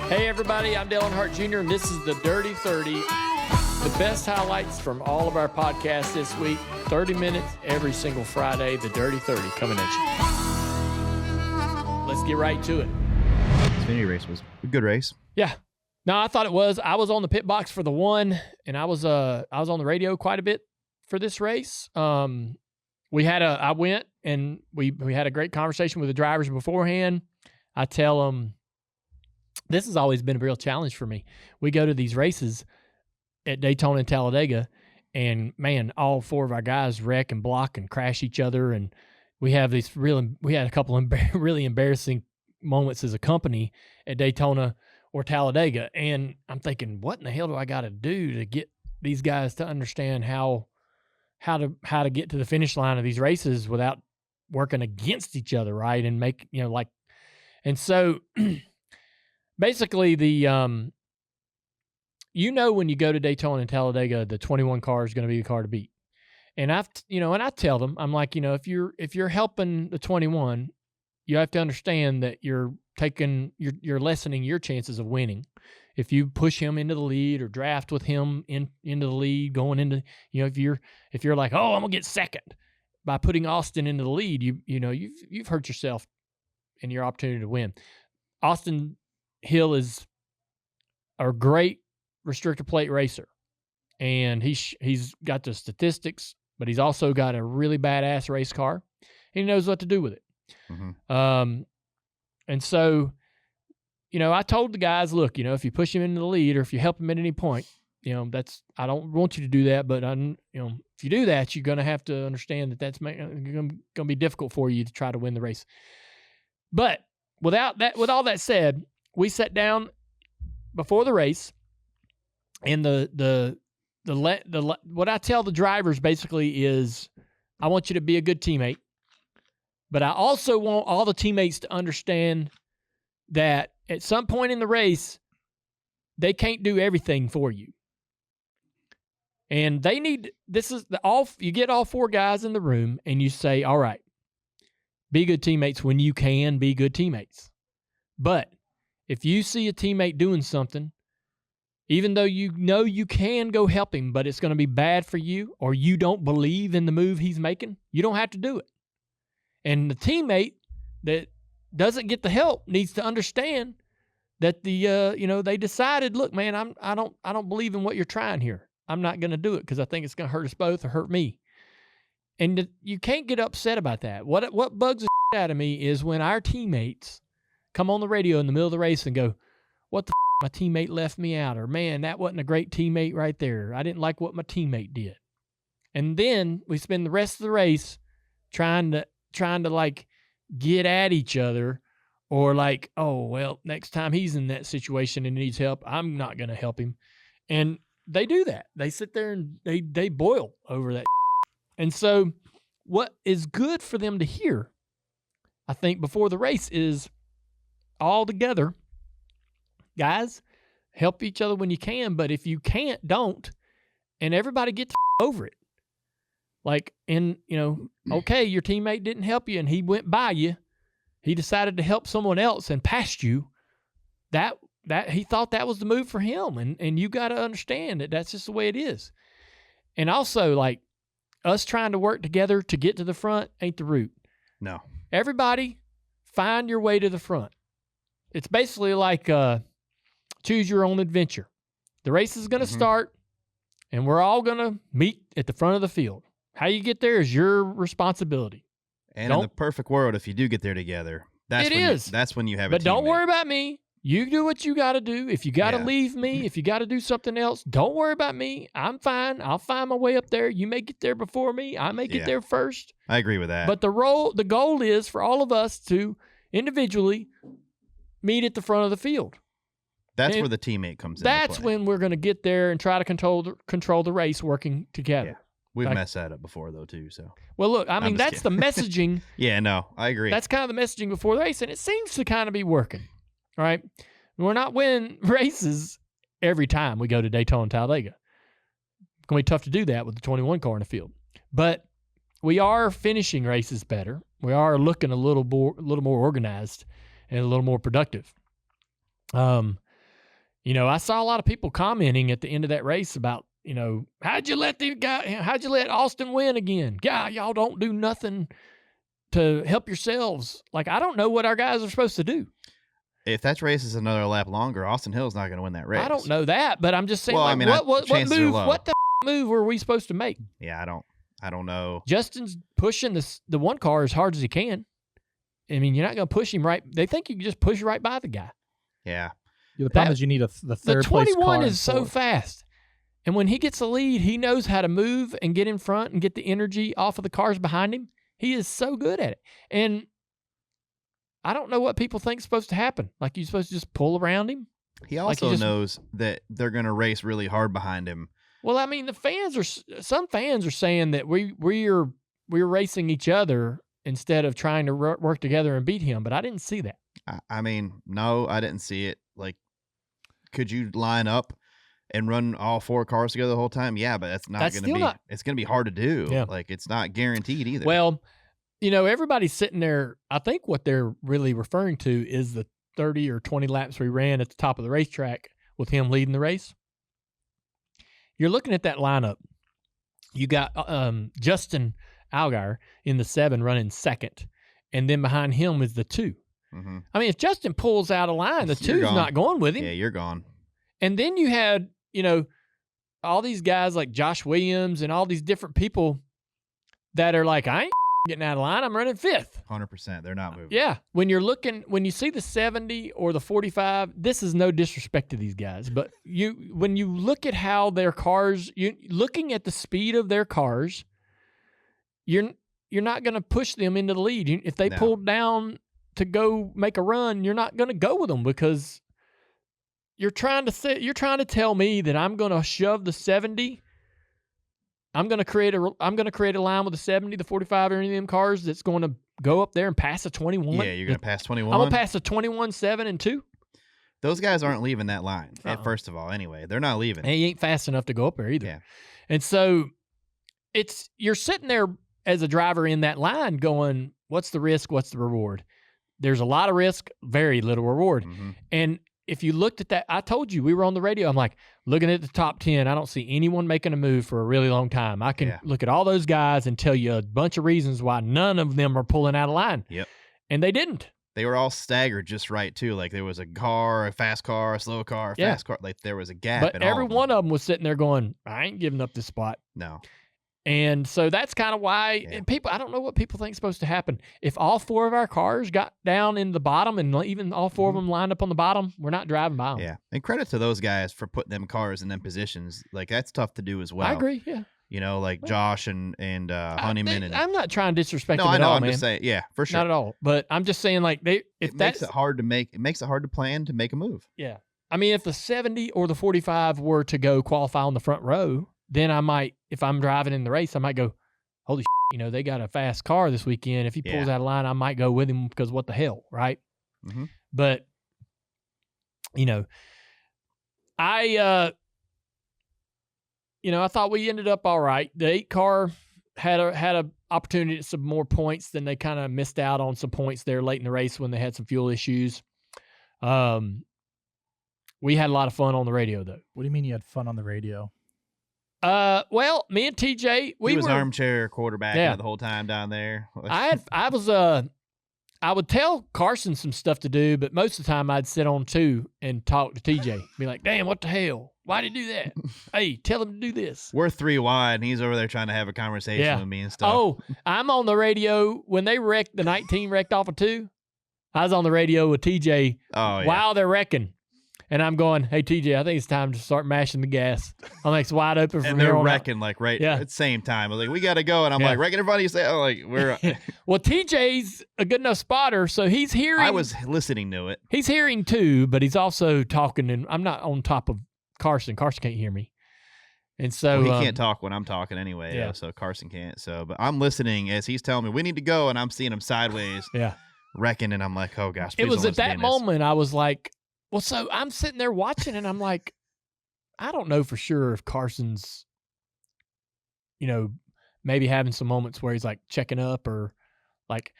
Hey everybody, I'm Earnhardt Jr. and this is the Dirty 30. The best highlights from all of our podcasts this week. 30 minutes every single Friday. The Dirty 30 coming at you. Let's get right to it. Xfinity race was a good race. Yeah. No, I thought it was. I was on the pit box for the one, and I was on the radio quite a bit for this race. I went and we had a great conversation with the drivers beforehand. I tell them, this has always been a real challenge for me. We go to these races at Daytona and Talladega, and man, all four of our guys wreck and block and crash each other, and we had a couple of really embarrassing moments as a company at Daytona or Talladega, and I'm thinking, what in the hell do I got to do to get these guys to understand how to get to the finish line of these races without working against each other, right? And make, and so basically when you go to Daytona and Talladega, the 21 car is going to be the car to beat. And I tell them, I'm like, if you're helping the 21, you have to understand that you're lessening your chances of winning. If you push him into the lead or draft with him into the lead, going into, if you're like, oh, I'm gonna get second by putting Austin into the lead, you've hurt yourself in your opportunity to win. Austin Hill is a great restrictor plate racer, and he's got the statistics, but he's also got a really badass race car, and he knows what to do with it. Mm-hmm. And so, I told the guys, look, if you push him into the lead or if you help him at any point, I don't want you to do that, but if you do that, you're going to have to understand that that's going to be difficult for you to try to win the race. But with all that said, we sat down before the race, and what I tell the drivers basically is, I want you to be a good teammate, but I also want all the teammates to understand that at some point in the race, they can't do everything for you. And you get all four guys in the room and you say, all right, be good teammates when you can be good teammates. But if you see a teammate doing something, even though you can go help him, but it's going to be bad for you, or you don't believe in the move he's making, you don't have to do it. And the teammate that doesn't get the help needs to understand that they decided, look, man, I don't believe in what you're trying here. I'm not going to do it because I think it's going to hurt us both or hurt me. And you can't get upset about that. What bugs the shit out of me is when our teammates come on the radio in the middle of the race and go, what the my teammate left me out, or man, that wasn't a great teammate right there. I didn't like what my teammate did. And then we spend the rest of the race trying to like get at each other, or like, oh, well, next time he's in that situation and needs help, I'm not going to help him. And they do that. They sit there and they boil over that. And so what is good for them to hear, I think, before the race is all together, guys, help each other when you can, but if you can't, don't. And everybody gets over it. Like, okay, your teammate didn't help you and he went by you. He decided to help someone else and passed you. That he thought that was the move for him. And you got to understand that that's just the way it is. And also, like, us trying to work together to get to the front ain't the route. No. Everybody find your way to the front. It's basically like choose your own adventure. The race is going to start, and we're all going to meet at the front of the field. How you get there is your responsibility. And in the perfect world, if you do get there together, that's when you have a But teammate. Don't worry about me. You do what you got to do. If you got to leave me, if you got to do something else, don't worry about me. I'm fine. I'll find my way up there. You may get there before me. I may get there first. I agree with that. But the goal is for all of us to individually meet at the front of the field. That's where the teammate comes in. That's when we're going to get there and try to control the race working together. Yeah. We've messed that up before, though, too. So. Well, look, I mean, that's the messaging. Yeah, no, I agree. That's kind of the messaging before the race, and it seems to kind of be working, right? We're not winning races every time we go to Daytona and Talladega. It's going to be tough to do that with the 21 car in the field. But we are finishing races better. We are looking a little more organized and a little more productive. I saw a lot of people commenting at the end of that race about, how'd you let Austin win again? God, y'all don't do nothing to help yourselves. Like, I don't know what our guys are supposed to do. If that race is another lap longer, Austin Hill's not going to win that race. I don't know that, but I'm just saying, what the move were we supposed to make? Yeah, I don't know. Justin's pushing the one car as hard as he can. I mean, you're not going to push him right. They think you can just push right by the guy. Yeah. The problem is you need the third place car. The 21 is so fast. And when he gets the lead, he knows how to move and get in front and get the energy off of the cars behind him. He is so good at it. And I don't know what people think is supposed to happen. Like, you're supposed to just pull around him? He also knows that they're going to race really hard behind him. Well, I mean, some fans are saying that we're racing each other instead of trying to work together and beat him, but I didn't see that. I mean, no, I didn't see it. Like, could you line up and run all 4 cars together the whole time? Yeah, but it's going to be hard to do. Yeah. Like, it's not guaranteed either. Well, everybody's sitting there. I think what they're really referring to is the 30 or 20 laps we ran at the top of the racetrack with him leading the race. You're looking at that lineup. You got Justin Allgaier in the 7 running second, and then behind him is the 2. Mm-hmm. I mean, if Justin pulls out of line, the 2's not going with him. Yeah, you're gone. And then you had, all these guys like Josh Williams and all these different people that are like, I ain't getting out of line. I'm running 5th. 100%. They're not moving. Yeah. When you see the 70 or the 45, this is no disrespect to these guys, but when you look at how their cars, looking at the speed of their cars, you're not going to push them into the lead. If they pull down to go make a run, you're not going to go with them because you're trying to tell me that I'm going to shove the 70. I'm going to create a line with the 70, the 45, or any of them cars that's going to go up there and pass a 21. Yeah, you're going to pass 21. I'm going to pass a 21, 7, and 2. Those guys aren't leaving that line. First of all, anyway, they're not leaving. And he ain't fast enough to go up there either. Yeah. And so you're sitting there as a driver in that line going, what's the risk? What's the reward? There's a lot of risk, very little reward. Mm-hmm. And if you looked at that, I told you, we were on the radio. I'm like, looking at the top 10, I don't see anyone making a move for a really long time. I can look at all those guys and tell you a bunch of reasons why none of them are pulling out of line. Yep. And they didn't. They were all staggered just right, too. Like, there was a car, a fast car, a slow car, a fast car. Like, there was a gap. But every one of them was sitting there going, I ain't giving up this spot. No. And so that's kind of why and people, I don't know what people think is supposed to happen. If all 4 of our cars got down in the bottom and even all 4 of them lined up on the bottom, we're not driving by them. Yeah. And credit to those guys for putting them cars in them positions. Like, that's tough to do as well. I agree. Yeah. Like Josh and Honeyman. I'm not trying to disrespect them I know. at all, I'm man. just saying, yeah, for sure. Not at all. But I'm just saying, like, it makes it hard to plan to make a move. Yeah. I mean, if the 70 or the 45 were to go qualify on the front row, then I might, if I'm driving in the race, I might go, holy shit, they got a fast car this weekend. If he pulls out of line, I might go with him because what the hell, right? Mm-hmm. But, I thought we ended up all right. The 8 car had a opportunity at some more points, then they kind of missed out on some points there late in the race when they had some fuel issues. We had a lot of fun on the radio, though. What do you mean you had fun on the radio? Well, me and TJ, he was armchair quarterback the whole time down there. I would tell Carson some stuff to do, but most of the time I'd sit on 2 and talk to TJ. Be like, damn, what the hell? Why'd he do that? Hey, tell him to do this. We're 3 wide, and he's over there trying to have a conversation with me and stuff. Oh, I'm on the radio. When they wrecked, the 19 wrecked off of 2, I was on the radio with TJ while they're wrecking. And I'm going, hey, TJ, I think it's time to start mashing the gas. I'm like, it's wide open from here on out. And they're wrecking, like, right at the same time. I'm like, we got to go. And I'm like, wrecking everybody. You say, we're. Well, TJ's a good enough spotter, so he's hearing. I was listening to it. He's hearing too, but he's also talking. And I'm not on top of Carson. Carson can't hear me. And so. Well, he can't talk when I'm talking anyway, so Carson can't. So, but I'm listening as he's telling me we need to go, and I'm seeing him sideways. Wrecking, and I'm like, oh, gosh. It was at that moment I was like, well, so I'm sitting there watching, and I'm like, I don't know for sure if Carson's, maybe having some moments where he's like checking up or Like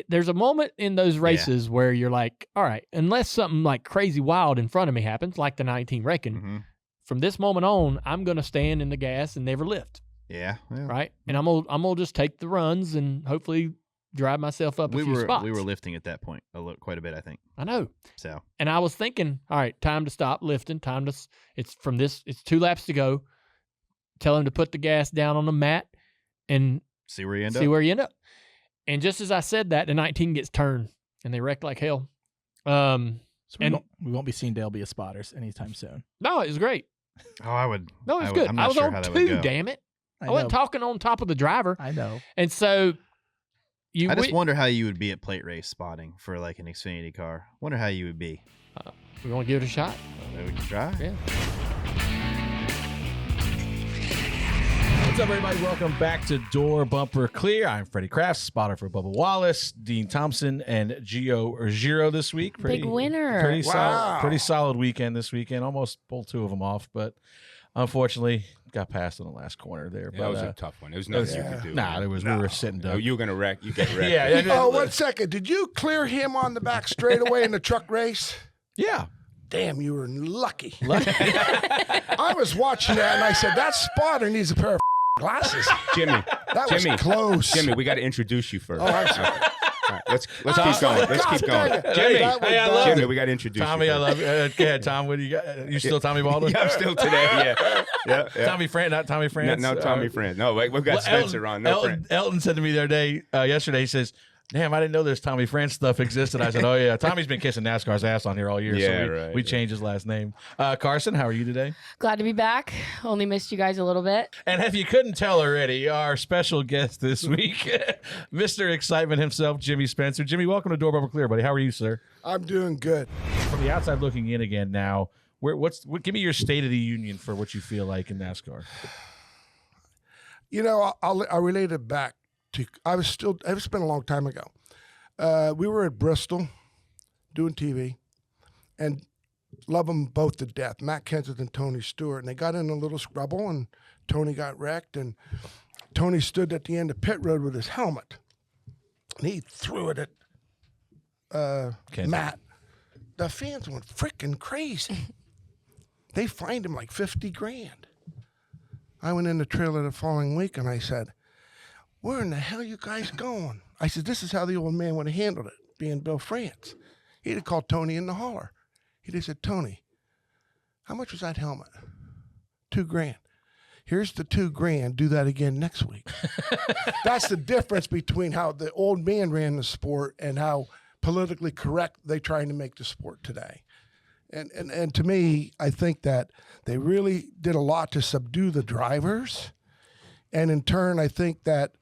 there's a moment in those races where you're like, all right, unless something like crazy wild in front of me happens, like the 19 wrecking, from this moment on, I'm going to stand in the gas and never lift. Yeah. Right. And I'm gonna just take the runs and hopefully drive myself up a few spots. We were lifting at that point quite a bit, I think. I know. So. And I was thinking, all right, time to stop lifting. It's 2 laps to go. Tell him to put the gas down on the mat and see where you end up. And just as I said that, the 19 gets turned and they wreck like hell. So we won't be seeing Delby as spotters anytime soon. No, it was great. Oh, I would. No, it was good. I was on 2, damn it. I wasn't talking on top of the driver. I know. And so I just wonder how you would be at plate race spotting for like an Xfinity car. Wonder how you would be. We want to give it a shot. Well, we can try. Yeah. What's up, everybody? Welcome back to Door Bumper Clear. I'm Freddie Kraft, spotter for Bubba Wallace, Dean Thompson, and Giro this week. Big winner. Pretty solid weekend this weekend. Almost pulled 2 of them off, but unfortunately got past in the last corner there. That was a tough one. It was nothing you could do. Nah, we were sitting down. You were going to wreck. You get wrecked. Oh, 1 second. Did you clear him on the back straightaway in the truck race? Yeah. Damn, you were lucky. I was watching that, and I said, that spotter needs a pair of glasses. Jimmy. That was close. Jimmy, we got to introduce you first. Oh, I'm sorry. All right, let's keep going. Let's keep going. Jimmy, we got to introduce Tommy, you. I love you. Go ahead, Tom. What do you got? You still Tommy Baldwin? Yeah, I'm still today. Yeah. Tommy France, not Tommy France. No, Tommy France. No, wait, we've got Spencer on. Elton said to me the other day, yesterday, he says, damn, I didn't know this Tommy France stuff existed. I said, oh, yeah. Tommy's been kissing NASCAR's ass on here all year. So we changed his last name. Carson, how are you today? Glad to be back. Only missed you guys a little bit. And if you couldn't tell already, our special guest this week, Mr. Excitement himself, Jimmy Spencer. Jimmy, welcome to Door Bumper Clear, buddy. How are you, sir? I'm doing good. From the outside looking in again now, give me your state of the union for what you feel like in NASCAR. You know, I relate it back to, it's been a long time ago. We were at Bristol doing TV and love them both to death, Matt Kenseth and Tony Stewart. And they got in a little scrabble and Tony got wrecked. And Tony stood at the end of pit road with his helmet. And he threw it at Matt. The fans went freaking crazy. They fined him like $50,000. I went in the trailer the following week and I said, where in the hell are you guys going? I said, this is how the old man would have handled it, being Bill France. He'd have called Tony in the holler. He'd have said, Tony, how much was that helmet? $2,000. Here's the $2,000. Do that again next week. That's the difference between how the old man ran the sport and how politically correct they're trying to make the sport today. And to me, I think that they really did a lot to subdue the drivers. And in turn, I think that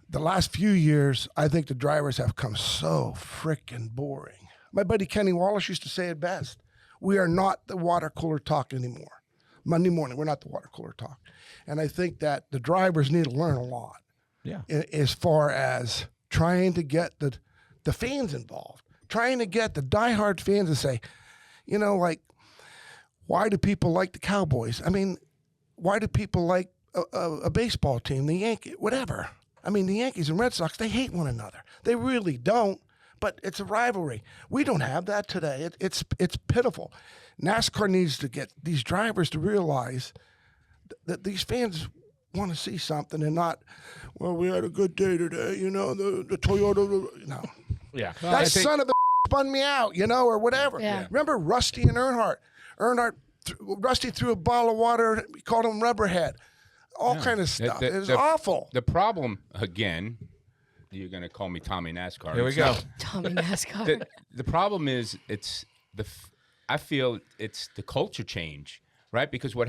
the last few years, I think the drivers have come so freaking boring. My buddy Kenny Wallace used to say it best. We are not the water cooler talk anymore. Monday morning, we're not the water cooler talk. And I think that the drivers need to learn a lot. Yeah. As far as trying to get the fans involved, trying to get the diehard fans to say, you know, like, why do people like the Cowboys? I mean, why do people like a baseball team, the Yankees, whatever? I mean, the Yankees and Red Sox, they hate one another. They really don't, but it's a rivalry. We don't have that today. It's pitiful. NASCAR needs to get these drivers to realize that these fans want to see something and not, well, we had a good day today, you know, the Toyota, no. Yeah. Well, that son of a spun me out, you know, or whatever. Yeah. Remember Rusty and Earnhardt? Rusty threw a bottle of water, we called him Rubberhead. All kind of stuff. It was awful. The problem, again, you're going to call me Tommy NASCAR. Here we go. Tommy NASCAR. The problem is I feel it's the culture change, right? Because what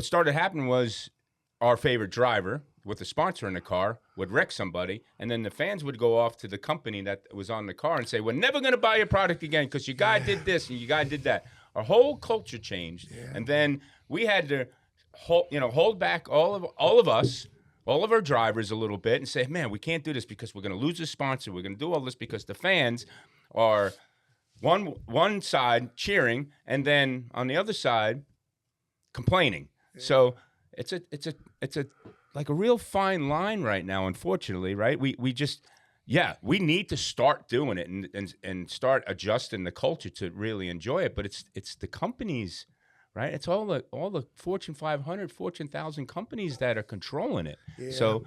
started happening was our favorite driver with a sponsor in the car would wreck somebody, and then the fans would go off to the company that was on the car and say, we're never going to buy your product again because your guy did this and your guy did that. Our whole culture changed, and then we had to hold back all of us, all of our drivers a little bit and say, man, we can't do this because we're going to lose a sponsor. We're going to do all this because the fans are one side cheering and then on the other side complaining. Yeah. So it's a like a real fine line right now, unfortunately, right? We just, we need to start doing it and start adjusting the culture to really enjoy it. But it's the companies, right? It's all the Fortune 500, Fortune 1000 companies that are controlling it. Yeah. So,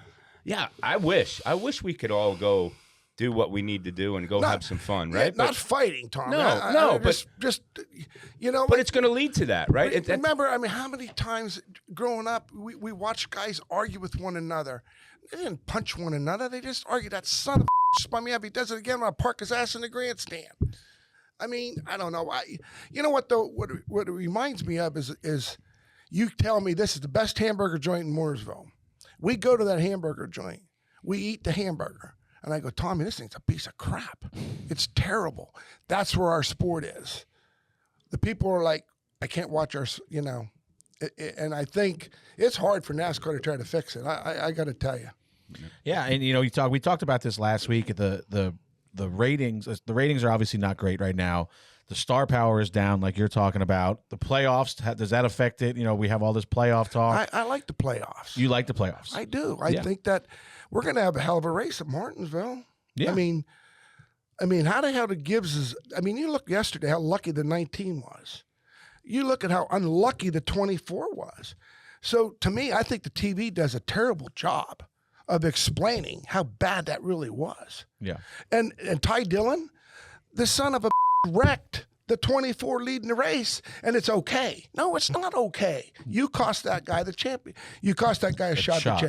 I wish we could all go do what we need to do and go have some fun, right? Not fighting, Tom. But just you know. But it's going to lead to that, right? Remember, I mean, how many times growing up we watched guys argue with one another? They didn't punch one another. They just argued. That son of a spun me up. He does it again. I'm gonna park his ass in the grandstand. I mean, I don't know. You know what though? What it reminds me of is you tell me this is the best hamburger joint in Mooresville. We go to that hamburger joint. We eat the hamburger. And I go, Tommy, this thing's a piece of crap. It's terrible. That's where our sport is. The people are like, I can't watch our, you know. And I think it's hard for NASCAR to try to fix it. I got to tell you. Yeah, and you know, we talked about this last week. The ratings. The ratings are obviously not great right now. The star power is down, like you're talking about. The playoffs, does that affect it? You know, we have all this playoff talk. I like the playoffs. You like the playoffs? I do. I think that we're going to have a hell of a race at Martinsville. Yeah. I mean, how the hell the Gibbs is? I mean, you look yesterday how lucky the 19 was. You look at how unlucky the 24 was. So to me, I think the TV does a terrible job of explaining how bad that really was. Yeah. And Ty Dillon, the son of a wrecked the 24 leading the race, and it's okay. No, it's not okay. You cost that guy the champion. You cost that guy a shot.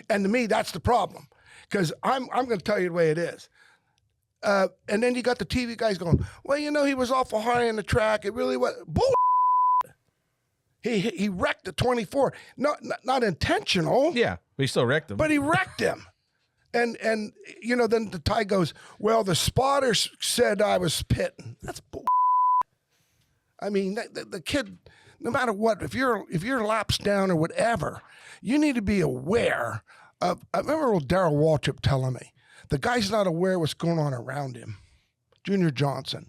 And to me, that's the problem. Because I'm going to tell you the way it is. And then you got the TV guys going, well, you know, he was awful high on the track. It really was. Bull. He wrecked the 24. Not intentional. Yeah, but he still wrecked him. But he wrecked him. And you know, then the Ty goes, well, the spotters said I was pitting. That's bull. I mean, the kid, no matter what, if you're laps down or whatever, you need to be aware of. I remember old Darrell Waltrip telling me, the guy's not aware of what's going on around him. Junior Johnson.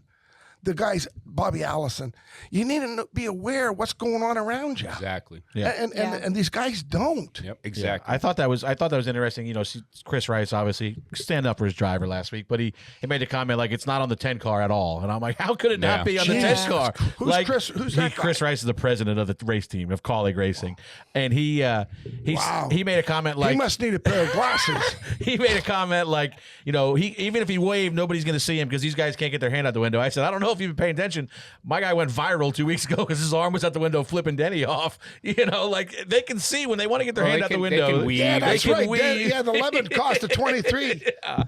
The guys, Bobby Allison, you need to be aware of what's going on around you. Exactly. Yeah. And these guys don't. Yep. Exactly. Yeah. I thought that was interesting. You know, Chris Rice obviously stand up for his driver last week, but he made a comment like it's not on the 10 car at all, and I'm like, how could it not be on the 10 car? Who's like, Chris? Who's that guy? Chris Rice is the president of the race team of Colleague Racing, and he made a comment like he must need a pair of glasses. He made a comment like, you know, even if he waved, nobody's going to see him because these guys can't get their hand out the window. I said, I don't know if you've been paying attention. My guy went viral 2 weeks ago because his arm was out the window flipping Denny off. You know, like they can see when they want to get their hand out the window. They can weave. Yeah, that's right. Weave. Yeah, the lemon cost of 23. Yeah.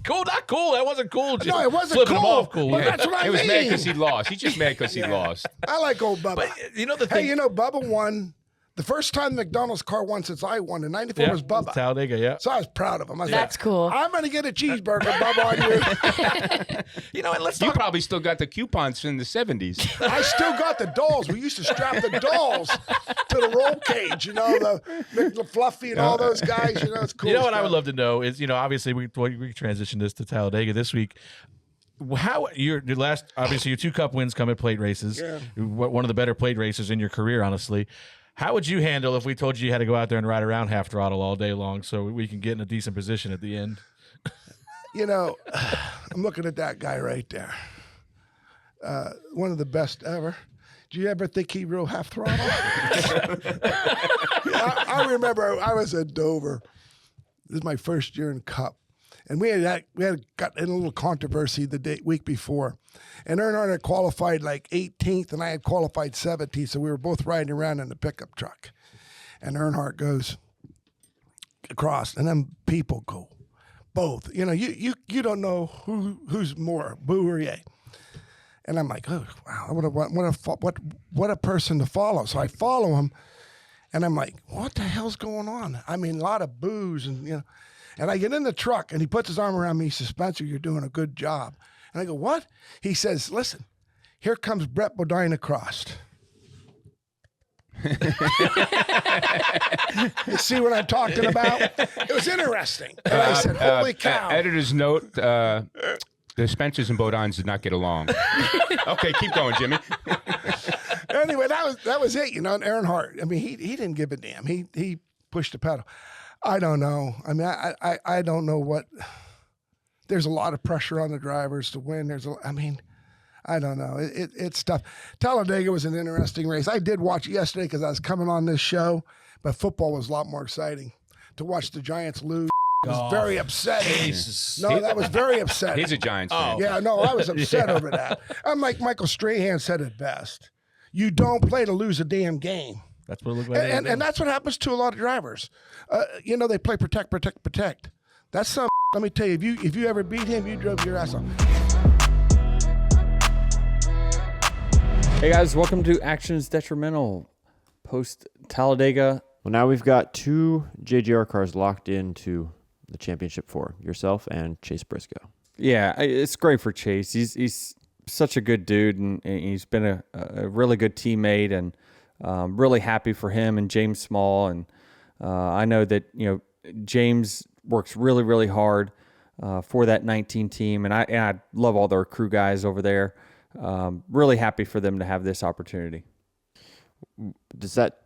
Cool. Not cool. That wasn't cool. No, it wasn't flipping cool. Him off cool. Well, Yeah. that's what I It was mean. mad because he lost. He just mad because he lost. I like old Bubba. But you know the thing. Hey, you know, Bubba won. The first time the McDonald's car won since I won in 94 was Bubba. Talladega, yeah. So I was proud of him. I was That's like, cool. I'm going to get a cheeseburger, Bubba, on you. You know, and let's You talk. probably still got the coupons from the 70s. I still got the dolls. We used to strap the dolls to the roll cage, you know, the Fluffy and all those guys. You know, it's cool. You know what stuff. I would love to know is, you know, obviously we transitioned this to Talladega this week. How your last, obviously your 2 Cup wins come at plate races. Yeah. One of the better plate races in your career, honestly. How would you handle if we told you had to go out there and ride around half throttle all day long so we can get in a decent position at the end? You know, I'm looking at that guy right there. One of the best ever. Do you ever think he rode half throttle? I remember I was at Dover. This is my first year in Cup. And we had got in a little controversy the week before. And Earnhardt had qualified like 18th, and I had qualified 17th, so we were both riding around in the pickup truck. And Earnhardt goes across, and then people go, both. You know, you don't know who's more, boo or yay. And I'm like, oh, wow, what a person to follow. So I follow him, and I'm like, what the hell's going on? I mean, a lot of boos, and you know. And I get in the truck, and he puts his arm around me. He says, Spencer, you're doing a good job. And I go, what? He says, listen, here comes Brett Bodine across. You see what I'm talking about? It was interesting. And I said, holy cow. Editor's note, the Spencers and Bodines did not get along. Okay, keep going, Jimmy. Anyway, that was it, you know, and Earnhardt. I mean, he didn't give a damn. He push the pedal. I don't know. I mean, I don't know what. There's a lot of pressure on the drivers to win. I don't know. It's tough. Talladega was an interesting race. I did watch it yesterday because I was coming on this show, but football was a lot more exciting. To watch the Giants lose was very upsetting. Jesus. No, that was very upsetting. He's a Giants fan. Yeah, no, I was upset over that. I'm like Michael Strahan said it best. You don't play to lose a damn game. That's what it looked like. And that's what happens to a lot of drivers. They play protect. That's some. Let me tell you, if you ever beat him, you drove your ass off. Hey guys, welcome to Actions Detrimental post Talladega. Well, now we've got 2 JGR cars locked into the championship for yourself and Chase Briscoe. Yeah, it's great for Chase. He's such a good dude, and he's been a really good teammate, and really happy for him and James Small. And I know that James works really, really hard for that 19 team, and I love all their crew guys over there. Really happy for them to have this opportunity. Does that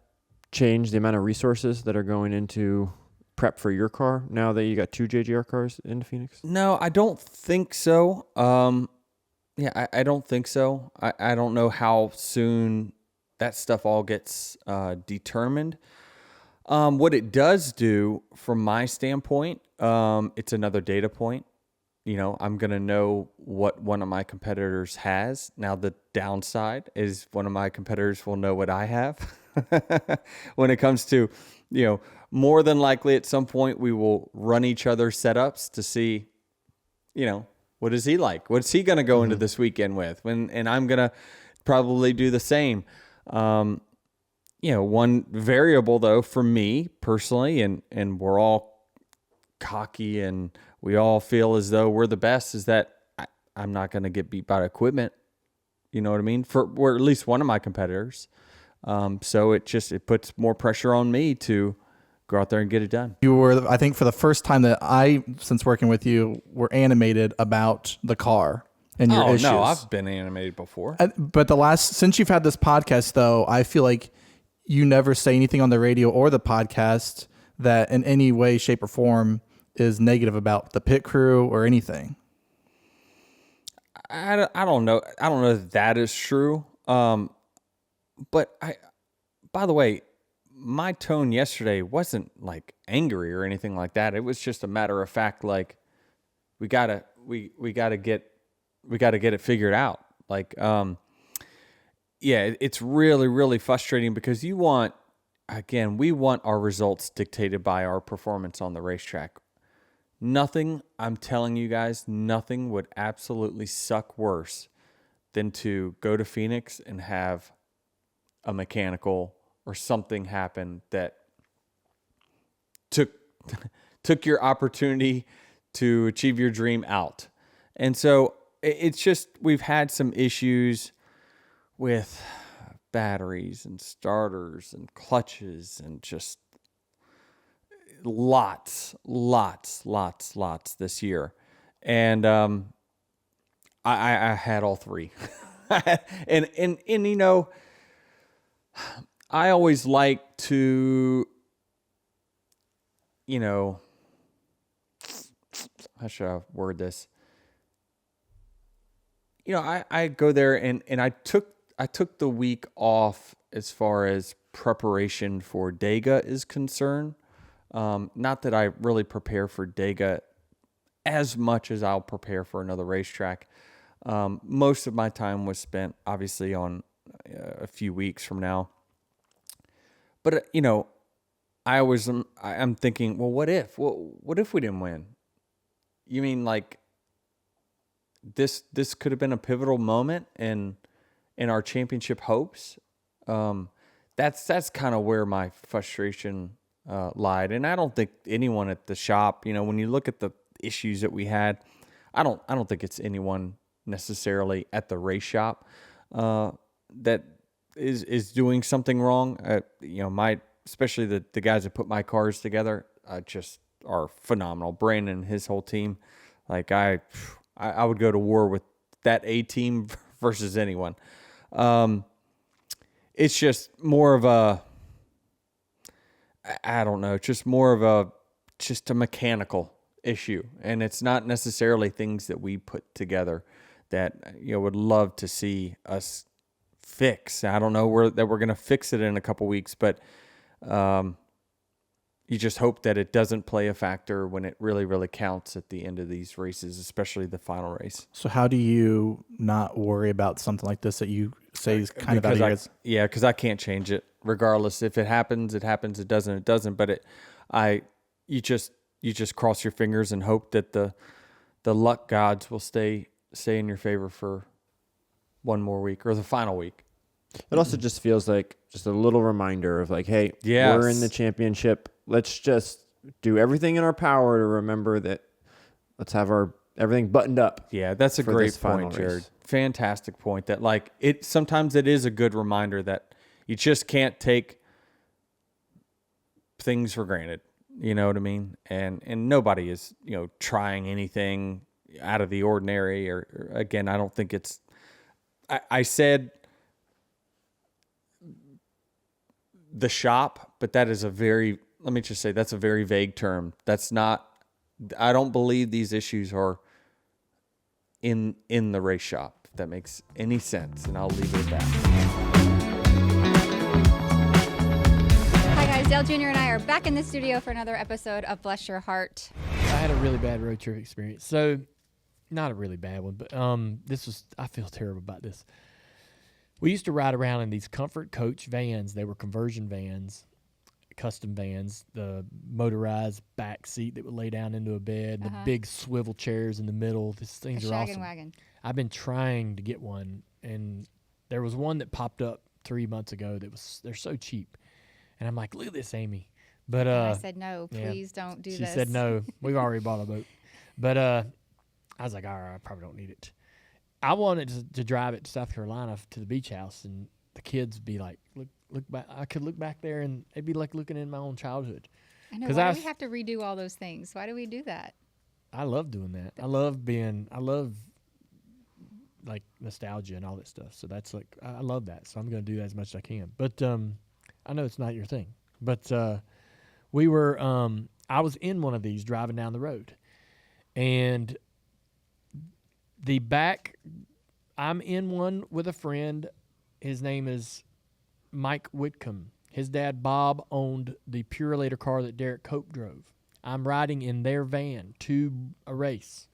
change the amount of resources that are going into prep for your car now that you got 2 JGR cars into Phoenix? No, I don't think so. I don't think so. I don't know how soon that stuff all gets determined. What it does do, from my standpoint, it's another data point. I'm going to know what one of my competitors has. Now, the downside is one of my competitors will know what I have. When it comes to, more than likely at some point we will run each other's setups to see, what is he like? What's he going to go into this weekend with? And I'm going to probably do the same. One variable, though, for me personally, and we're all cocky and we all feel as though we're the best, is that I'm not going to get beat by equipment. You know what I mean? Or at least one of my competitors. So it puts more pressure on me to go out there and get it done. You were, I think, for the first time that since working with you, were animated about the car and your issues. No, I've been animated before. But since you've had this podcast, though, I feel like you never say anything on the radio or the podcast that in any way, shape, or form is negative about the pit crew or anything. I don't know. I don't know if that is true. But by the way, my tone yesterday wasn't like angry or anything like that. It was just a matter of fact, like we gotta get it figured out. Like, it's really, really frustrating because we want our results dictated by our performance on the racetrack. Nothing, I'm telling you guys, nothing would absolutely suck worse than to go to Phoenix and have a mechanical or something happen that took your opportunity to achieve your dream out. And so it's just, we've had some issues with batteries and starters and clutches and just lots this year. And I had all 3. and I always like to, how should I word this? I go there and I took the week off as far as preparation for Dega is concerned. Not that I really prepare for Dega as much as I'll prepare for another racetrack. Most of my time was spent obviously on a few weeks from now. But, I'm thinking, well, what if? What if we didn't win? You mean like this could have been a pivotal moment in our championship hopes? That's kind of where my frustration lied. And I don't think anyone at the shop, when you look at the issues that we had, I don't think it's anyone necessarily at the race shop that is doing something wrong. Especially the guys that put my cars together just are phenomenal. Brandon and his whole team, like I would go to war with that A team versus anyone. It's just more of a, I don't know, just more of a mechanical issue, and it's not necessarily things that we put together that would love to see us fix. I don't know that we're going to fix it in a couple weeks, but you just hope that it doesn't play a factor when it really, really counts at the end of these races, especially the final race. So how do you not worry about something like this that you say is kind of out of your hands? Yeah, because I can't change it. Regardless, if it happens, it happens. It doesn't, it doesn't. But you just cross your fingers and hope that the luck gods will stay in your favor for one more week or the final week. It also just feels like just a little reminder of like, hey, yes, we're in the championship. Let's just do everything in our power to remember that. Let's have everything buttoned up. Yeah, that's a great point, Jared. Fantastic point. That sometimes it is a good reminder that you just can't take things for granted. You know what I mean? And nobody is trying anything out of the ordinary. Or again, I don't think it's. I said the shop, but that is let me just say that's a very vague term. That's not, I don't believe these issues are in the race shop, if that makes any sense, and I'll leave it at that. Hi guys, Dale Jr. and I are back in the studio for another episode of Bless Your Hardt. I had a really bad road trip experience. So, not a really bad one, but I feel terrible about this. We used to ride around in these comfort coach vans. They were conversion vans, custom vans, the motorized back seat that would lay down into a bed, the big swivel chairs in the middle. These things are awesome. Wagon. I've been trying to get one, and there was one that popped up 3 months ago they're so cheap. And I'm like, look at this, Amy. But I said, no, please don't do this. She said, no, we've already bought a boat. But I was like, all right, I probably don't need it. I wanted to drive it to South Carolina to the beach house, and the kids be like, look back. I could look back there, and it'd be like looking in my own childhood. I know. Why do we have to redo all those things? Why do we do that? I love doing that. I love like nostalgia and all that stuff. So that's like, I love that. So I'm going to do that as much as I can. But I know it's not your thing. But we were, I was in one of these driving down the road, and the back, I'm in one with a friend. His name is Mike Whitcomb. His dad, Bob, owned the Purelator car that Derek Cope drove. I'm riding in their van to a race,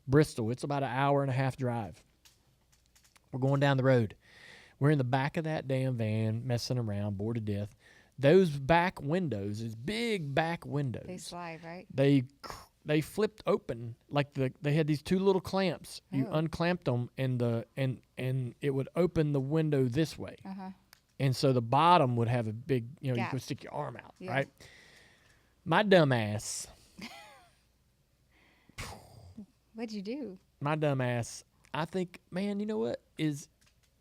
Bristol. It's about an hour and a half drive. We're going down the road. We're in the back of that damn van, messing around, bored to death. Those back windows, these big back windows. They slide, right? They flipped open, like they had these two little clamps. You unclamped them, and it would open the window this way. And so the bottom would have a big, you could stick your arm out, right? My dumb ass. What'd you do? My dumb ass. I think, man, you know what? It'd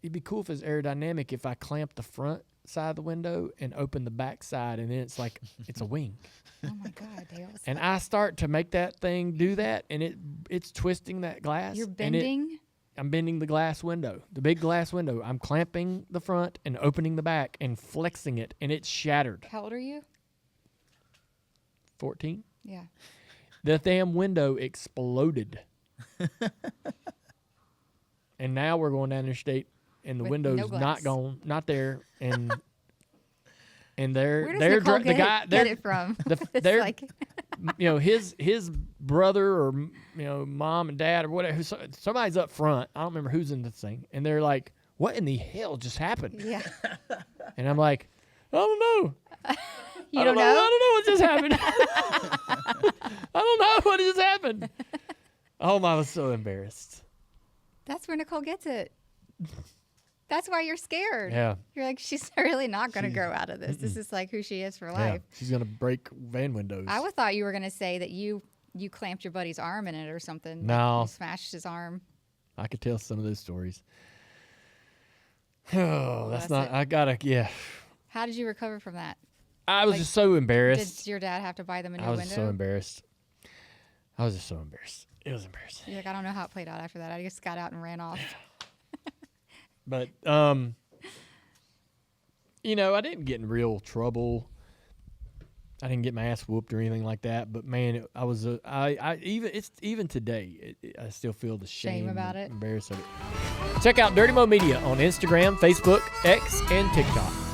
be cool if it's aerodynamic if I clamp the front side of the window and open the back side, and then it's like it's a wing. Oh my God, Dale! And I start to make that thing do that, and it's twisting that glass. You're bending. I'm bending the glass window, the big glass window. I'm clamping the front and opening the back and flexing it, and it's shattered. How old are you? 14. Yeah. The damn window exploded. And now we're going down interstate, and the window's not gone, not there, and where does Nicole get it from? They're like his brother or mom and dad or whatever. Somebody's up front. I don't remember who's in this thing, and they're like, "What in the hell just happened?" Yeah. And I'm like, "I don't know." You don't know? I don't know what just happened. I don't know what just happened. Oh, I was so embarrassed. That's where Nicole gets it. That's why you're scared. Yeah. You're like, she's really not going to grow out of this. This is like who she is for life. Yeah. She's going to break van windows. I thought you were going to say that you clamped your buddy's arm in it or something. No. Like you smashed his arm. I could tell some of those stories. Oh, that's not, I got to, yeah. How did you recover from that? I was just so embarrassed. Did your dad have to buy them a new window? I was so embarrassed. I was just so embarrassed. It was embarrassing. You're like, I don't know how it played out after that. I just got out and ran off. But you know, I didn't get in real trouble. I didn't get my ass whooped or anything like that. But man, even today, I still feel the shame about it. Embarrassed of it. Check out Dirty Mo Media on Instagram, Facebook, X, and TikTok.